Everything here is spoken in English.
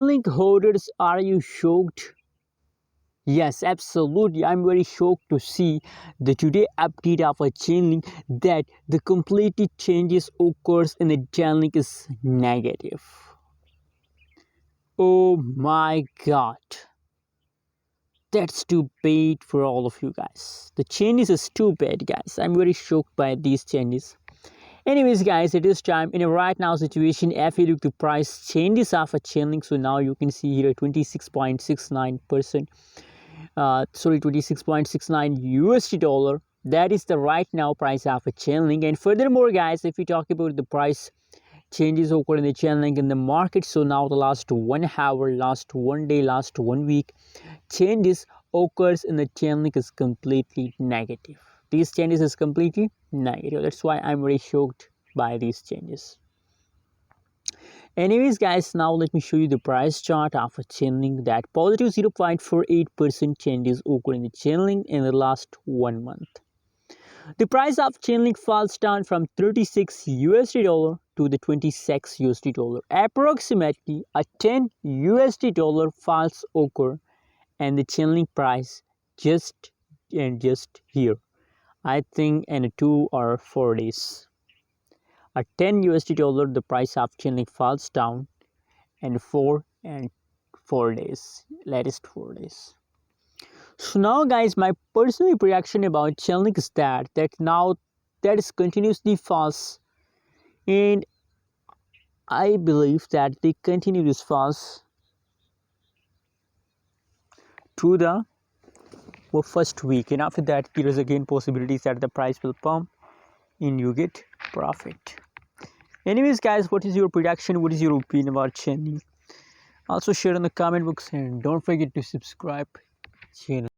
Chainlink holders, are you shocked? Yes, absolutely. I'm very shocked to see the today update of a Chainlink that the completely changes occurs in the Chainlink is negative. Oh my god. That's too bad for all of you guys. The changes is too bad, guys. I'm very shocked by these changes. Anyways, guys, it is time in a right now situation. If you look the price changes of a Chainlink, so now you can see here 26.69%. 26.69 USD dollar. That is the right now price of a Chainlink. And furthermore, guys, if we talk about the price changes occur in the Chainlink in the market, so now the last 1 hour, last 1 day, last 1 week, changes occurs in the Chainlink is completely negative. These changes is completely negative. That's why I'm very shocked by these changes. Anyways, guys, now let me show you the price chart of a Chainlink that positive 0.48% changes occur in the Chainlink in the last 1 month. The price of Chainlink falls down from 36 USD dollar to the 26 USD dollar. Approximately a 10 USD dollar falls occur and the Chainlink price just here. I think in 2 or 4 days. A 10 USD dollar the price of Chainlink falls down in 4 days, latest 4 days. So now, guys, my personal reaction about Chainlink is that now that is continuously false, and I believe that they continue this false through the first week, and after that there is again possibilities that the price will pump and you get profit. Anyways, guys, what is your prediction? What is your opinion about Chainlink? Also share in the comment box and don't forget to subscribe channel.